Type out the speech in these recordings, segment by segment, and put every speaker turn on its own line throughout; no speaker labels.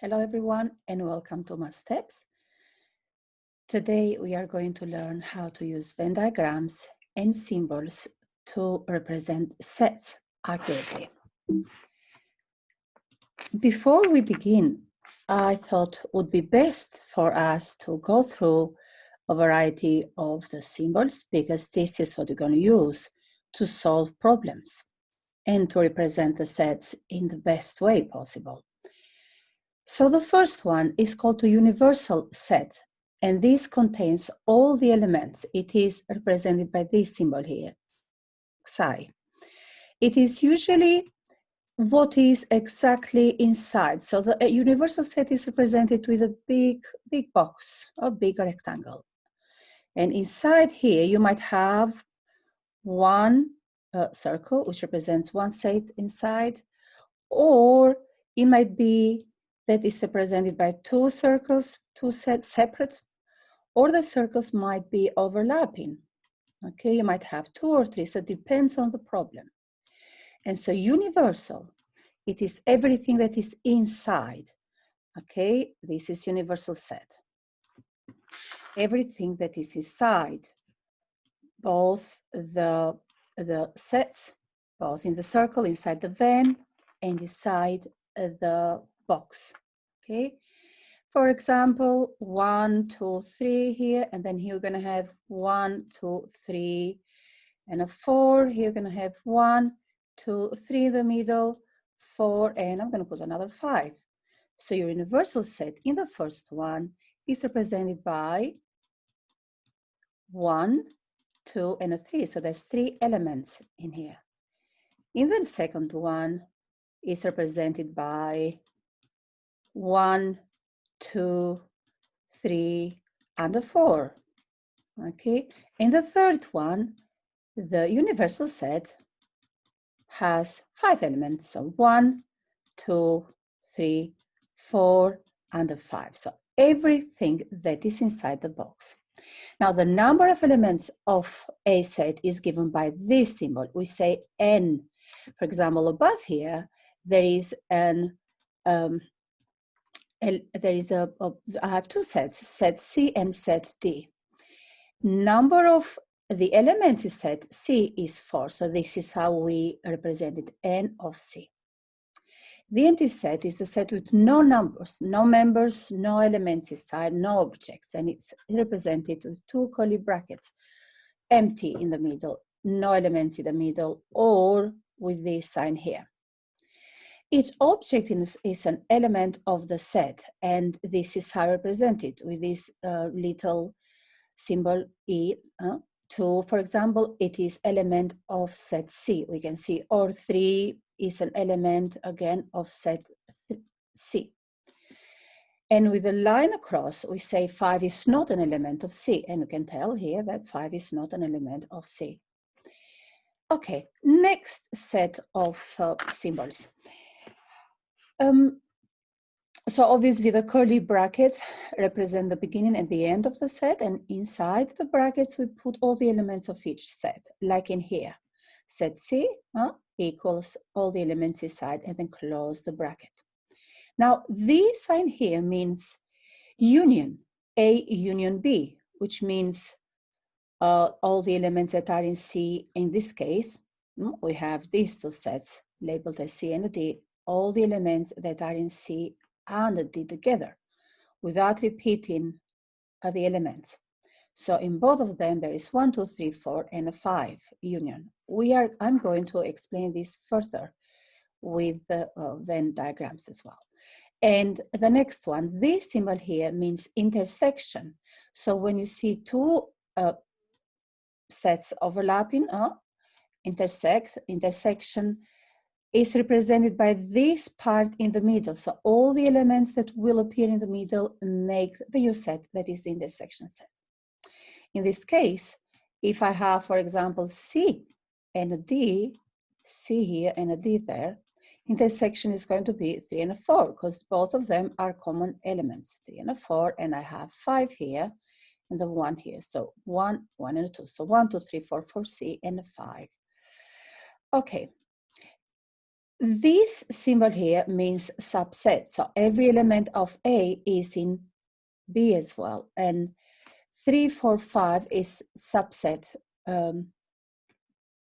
Hello everyone and welcome to Math Steps. Today we are going to learn how to use Venn diagrams and symbols to represent sets accurately. Before we begin, I thought it would be best for us to go through a variety of the symbols because this is what we're going to use to solve problems and to represent the sets in the best way possible. So the first one is called the universal set, and this contains all the elements. It is represented by this symbol here, psi. It is usually what is exactly inside. So the universal set is represented with a big box, a big rectangle. And inside here, you might have one circle, which represents one set inside, or it might be that is represented by two circles, two sets separate, or the circles might be overlapping. Okay, you might have two or three, so it depends on the problem. And so universal, it is everything that is inside. Okay, this is universal set. Everything that is inside, both the sets, both in the circle, inside the Venn, and inside the box. Okay, for example, 1, 2, 3 here, and then here we're going to have 1, 2, 3, and a 4. Here we're going to have 1, 2, 3 in the middle, 4, and I'm going to put another 5. So your universal set in the first one is represented by 1, 2, and a 3. So there's 3 elements in here. In the second one is represented by 1, 2, 3, and a 4. Okay, in the third one, the universal set has 5 elements. So 1, 2, 3, 4, and a 5. So everything that is inside the box. Now, the number of elements of a set is given by this symbol. We say n. For example, above here, there is I have two sets, set C and set D. Number of the elements in set C is 4, so this is how we represent it, n of C. The empty set is the set with no numbers, no members, no elements inside, no objects, and it's represented with 2 curly brackets, empty in the middle, no elements in the middle, or with this sign here. Each object is an element of the set, and this is how represented with this little symbol E. For example, it is element of set C. We can see, or 3 is an element again of set C. And with a line across, we say 5 is not an element of C, and you can tell here that 5 is not an element of C. Okay, next set of symbols. So obviously the curly brackets represent the beginning and the end of the set, and inside the brackets we put all the elements of each set, like in here. Set C equals all the elements inside, and then close the bracket. Now this sign here means union, A union B, which means all the elements that are in C. In this case, we have these two sets labeled as C and D, all the elements that are in C and the D together without repeating the elements. So in both of them, there is 1, 2, 3, 4, and a 5 union. I'm going to explain this further with the Venn diagrams as well. And the next one, this symbol here means intersection. So when you see two sets overlapping, intersection is represented by this part in the middle. So all the elements that will appear in the middle make the new set that is the intersection set. In this case, if I have, for example, C and a D, C here and a D there, intersection is going to be 3 and a 4 because both of them are common elements, 3 and a 4, and I have 5 here and the 1 here. So 1, 1 and a 2. So 1, 2, 3, 4, 4 C and a 5. Okay. This symbol here means subset. So every element of A is in B as well. And 3, 4, 5 is subset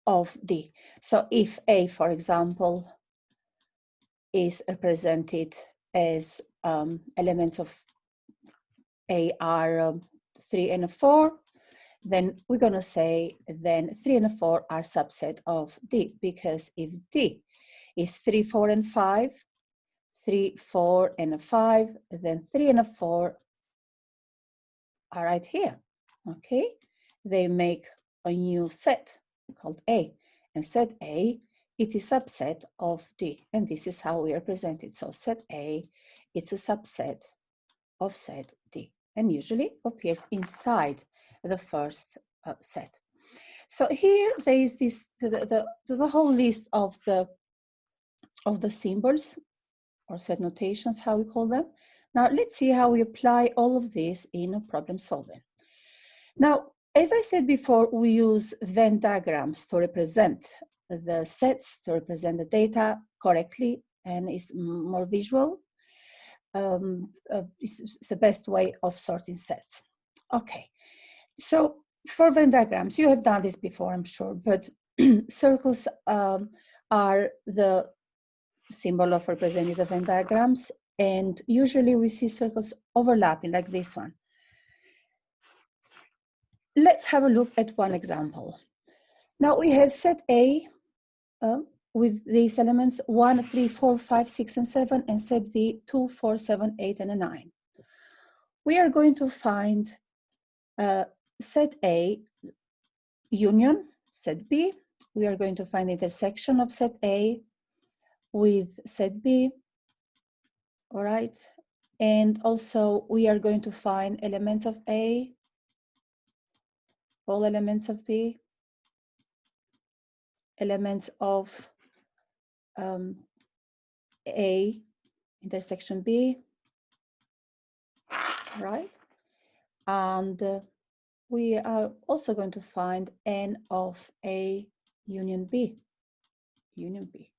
of D. So if A, for example, is represented as elements of A are 3 and 4, then we're going to say then 3 and 4 are subset of D, because if D is 3, 4, and 5, 3, 4, and 5, then 3 and 4 are right here, okay? They make a new set called A, and set A, it is subset of D, and this is how we represent it. So set A, it's a subset of set D, and usually appears inside the first set. So here there is this the whole list of the symbols or set notations, how we call them. Now let's see how we apply all of this in problem solving. Now, as I said before, we use Venn diagrams to represent the sets, to represent the data correctly, and it's more visual. It's the best way of sorting sets. Okay, so for Venn diagrams, you have done this before, I'm sure, but circles are the symbol of representing the Venn diagrams, and usually we see circles overlapping like this one. Let's have a look at one example. Now we have set A with these elements 1, 3, 4, 5, 6, and 7, and set B 2, 4, 7, 8, and 9. We are going to find set A union set B. We are going to find the intersection of set A with set B, all right? And also we are going to find elements of A, all elements of B, elements of A intersection B, right? And we are also going to find N of A union B, union B.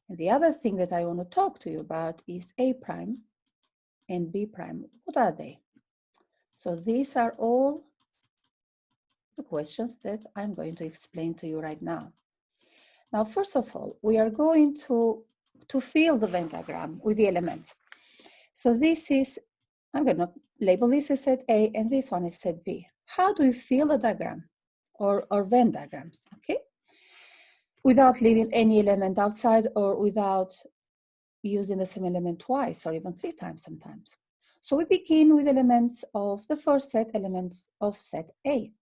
And the other thing that I want to talk to you about is A prime and B prime. What are they? So these are all the questions that I'm going to explain to you right now. Now, first of all, we are going to fill the Venn diagram with the elements. So this is, I'm going to label this as set A, and this one is set B. How do we fill the diagram or Venn diagrams, okay? Without leaving any element outside or without using the same element twice or even 3 times sometimes. So we begin with elements of the first set, elements of set A.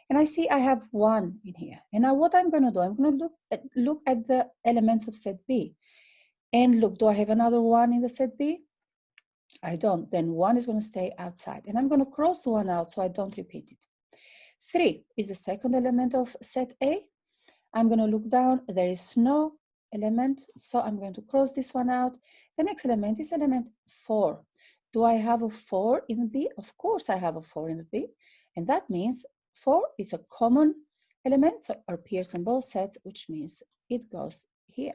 And I see I have 1 in here. And now what I'm going to do, I'm going to look at the elements of set B. And look, do I have another 1 in the set B? I don't. Then 1 is going to stay outside. And I'm going to cross the 1 out so I don't repeat it. 3 is the second element of set A. I'm going to look down. There is no element, so I'm going to cross this one out. The next element is element 4. Do I have a 4 in B? Of course I have a 4 in B. And that means 4 is a common element, so it appears on both sets, which means it goes here.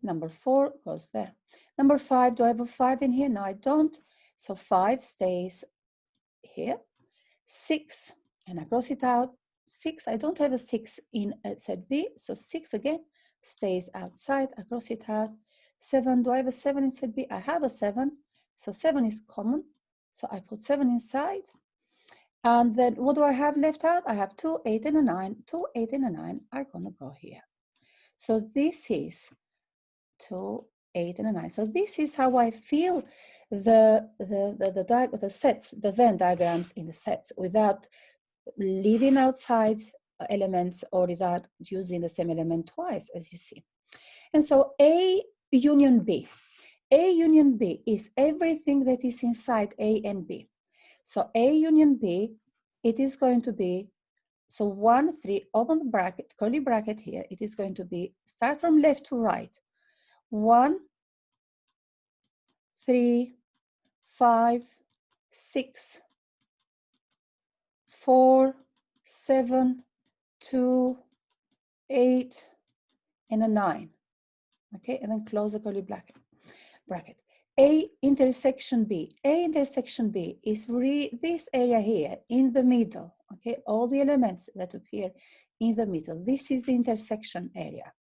Number 4 goes there. Number 5, do I have a 5 in here? No, I don't. So 5 stays here. 6, and I cross it out. 6, I don't have a 6 in set B, so 6 again stays outside. I cross it out. 7, do I have a 7 in set B? I have a 7, so 7 is common. So I put 7 inside. And then what do I have left out? I have 2, 8, and a 9. 2, 8, and a 9 are going to go here. So this is 2, 8, and a 9. So this is how I fill the sets, the Venn diagrams in the sets without leaving outside elements or without using the same element twice, as you see. And so A union B. A union B is everything that is inside A and B. So A union B, it is going to be, so 1, 3, open the bracket, curly bracket here, it is going to be, start from left to right. 1, 3, 5, 6, 4, 7, 2, 8, and a 9. Okay, and then close the curly bracket. A intersection B. A intersection B is this area here in the middle. Okay, all the elements that appear in the middle. This is the intersection area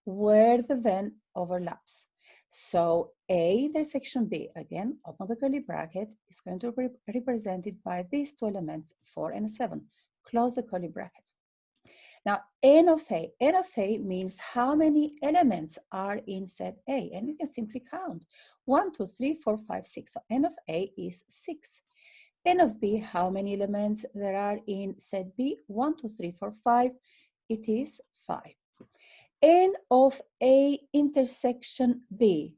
where the Venn overlaps. So A intersection B, again, open the curly bracket, is going to be represented by these two elements, 4 and 7. Close the curly bracket. Now, N of A means how many elements are in set A, and you can simply count. 1, 2, 3, 4, 5, 6. So N of A is 6. N of B, how many elements there are in set B? 1, 2, 3, 4, 5. It is 5. N of A intersection B.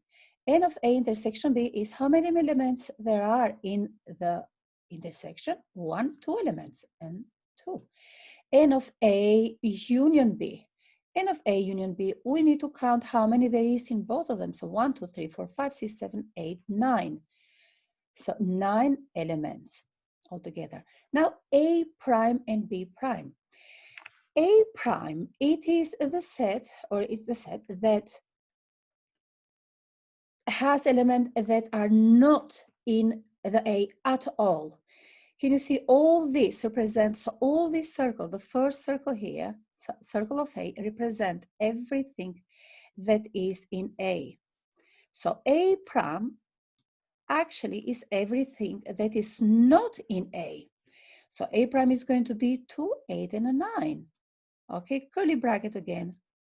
N of A intersection B is how many elements there are in the intersection? 1, 2 elements, and 2. N of A union B. N of A union B, we need to count how many there is in both of them. So 1, 2, 3, 4, 5, 6, 7, 8, 9. So 9 elements altogether. Now A prime and B prime. A prime, it is the set, or it's the set that has elements that are not in the A at all. Can you see all this represents, all this circle, the first circle here, circle of A, represent everything that is in A. So A prime actually is everything that is not in A. So A prime is going to be 2, 8, and a 9. Okay, curly bracket again,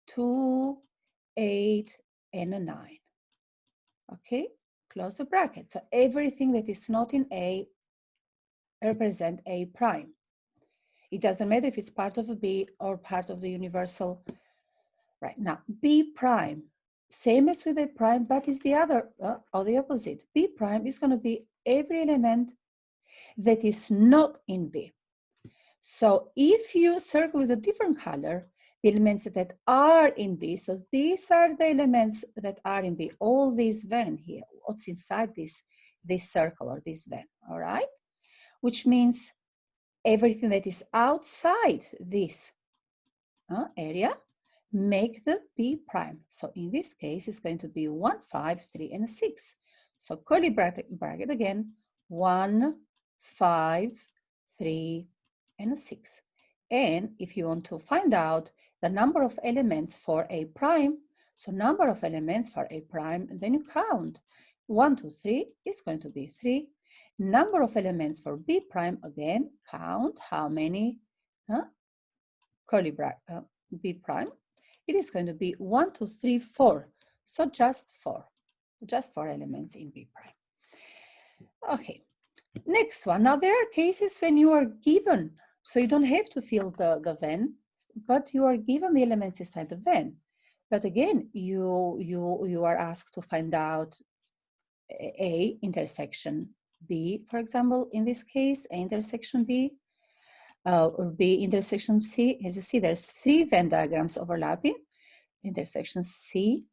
2, 8, and a 9. Okay, close the bracket. So everything that is not in A represent A prime. It doesn't matter if it's part of a B or part of the universal. Right, now B prime, same as with A prime, but it's the other, or the opposite. B prime is going to be every element that is not in B. So if you circle with a different color, the elements that are in B, so these are the elements that are in B, all these Venn here, what's inside this circle or this Venn, all right? Which means everything that is outside this area, make the B prime. So in this case, it's going to be 1, 5, 3, and 6. So curly bracket again, 1, 5, 3, and 6. And if you want to find out the number of elements for A prime, so number of elements for A prime, then you count. 1, 2, 3 is going to be 3. Number of elements for B prime, again, count how many curly bracket, B prime. It is going to be 1, 2, 3, 4. So just 4 elements in B prime. Okay, next one. Now there are cases when you are given, so you don't have to fill the Venn, but you are given the elements inside the Venn. But again, you are asked to find out A intersection B, for example, in this case, A intersection B, or B intersection C. As you see, there's 3 Venn diagrams overlapping. Intersection C.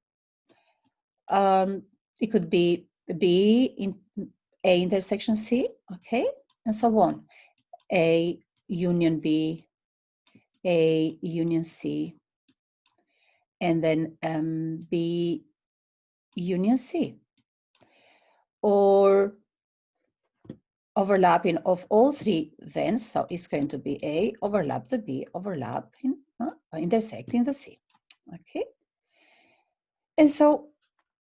It could be B in A intersection C, okay, and so on. A union B, A union C, and then B union C. Or overlapping of all 3 Venns, so it's going to be A overlap the B, overlapping, intersecting the C, okay? And so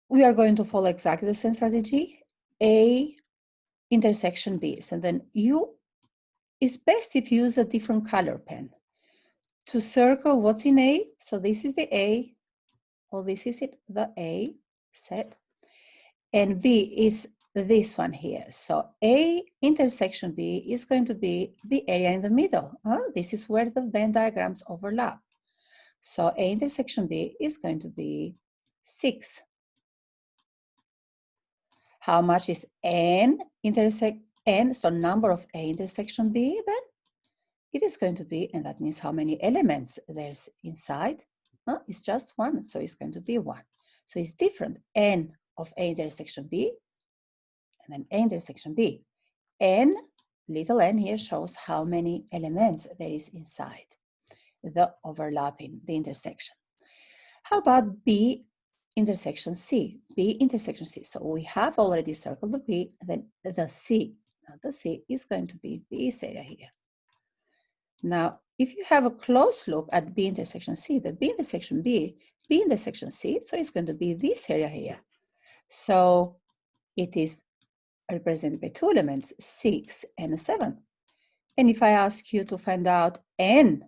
we are going to follow exactly the same strategy, A intersection B. So then it's best if you use a different color pen to circle what's in A. So this is the A, or this is it, the A set, and B is this one here. So A intersection B is going to be the area in the middle. This is where the Venn diagrams overlap. So A intersection B is going to be 6. How much is N intersect N? So number of A intersection B then? It is going to be, and that means how many elements there's inside. It's just 1, so it's going to be 1. So it's different. N of A intersection B, and then A intersection B. N, little n here, shows how many elements there is inside the overlapping, the intersection. How about B intersection C, B intersection C. So we have already circled the B, and then the C. Now the C is going to be this area here. Now, if you have a close look at B intersection C, the B intersection B intersection C, so it's going to be this area here. So it is represented by two elements, 6 and 7. And if I ask you to find out n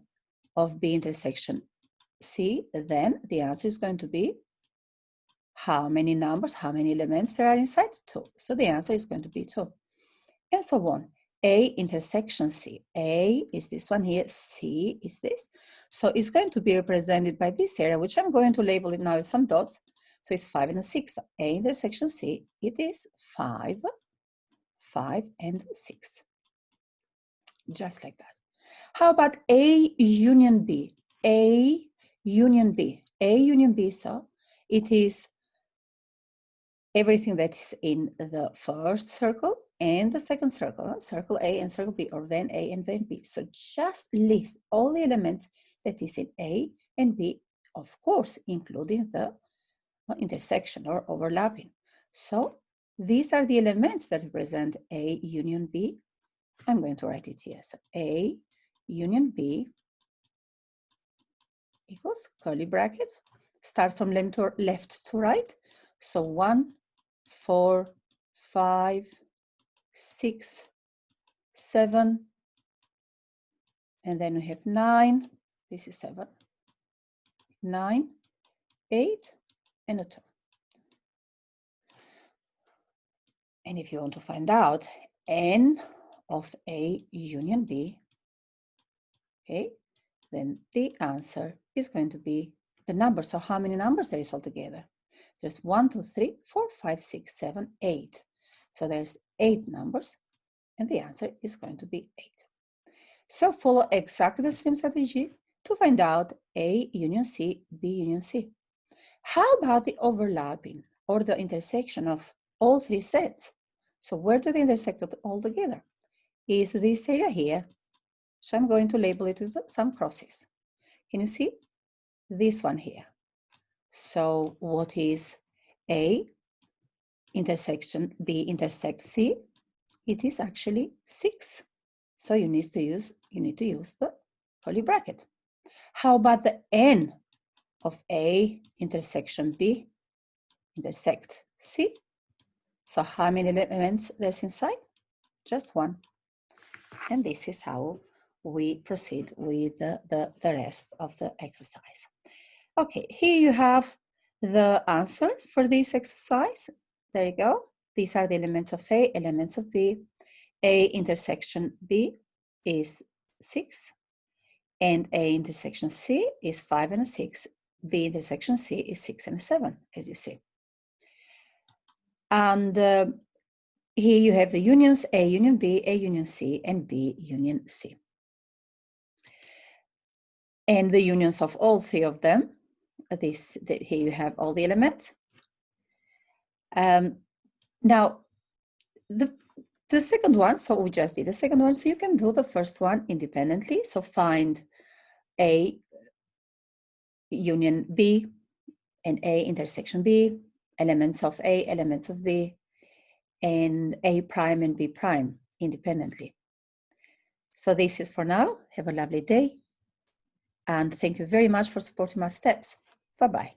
of B intersection C, then the answer is going to be how many numbers, how many elements there are inside 2. So the answer is going to be 2. And so on. A intersection C. A is this one here, C is this. So it's going to be represented by this area, which I'm going to label it now with some dots. So it's 5 and 6. A intersection C, it is 5, 5 and 6. Just like that. How about A union B? A union B. A union B, so it is everything that is in the first circle and the second circle, circle A and circle B, or Venn A and Venn B. So just list all the elements that is in A and B, of course, including the intersection or overlapping. So these are the elements that represent A union B. I'm going to write it here. So A union B equals curly brackets. Start from left to right. So 1, 4, 5, 6, 7, and then we have 9. This is 7, 9, 8, and a 2. And if you want to find out n of A union B, okay, then the answer is going to be the number. So how many numbers there is altogether? There's 1, 2, 3, 4, 5, 6, 7, 8. So there's 8 numbers, and the answer is going to be 8. So follow exactly the same strategy to find out A union C, B union C. How about the overlapping or the intersection of all 3 sets? So where do they intersect all together? Is this area here. So I'm going to label it with some crosses. Can you see? This one here. So what is A intersection B intersect C? It is actually 6. So you need to use the curly bracket. How about the n of A intersection B intersect C? So how many elements there's inside? Just 1. And this is how we proceed with the rest of the exercise. Okay, here you have the answer for this exercise. There you go. These are the elements of A, elements of B. A intersection B is 6, and A intersection C is 5 and 6. B intersection C is 6 and 7, as you see. And here you have the unions A union B, A union C, and B union C. And the unions of all 3 of them. Here you have all the elements. Now, the second one, so we just did the second one, so you can do the first one independently. So find A union B and A intersection B, elements of A, elements of B, and A prime and B prime independently. So this is for now. Have a lovely day. And thank you very much for supporting my steps. Bye-bye.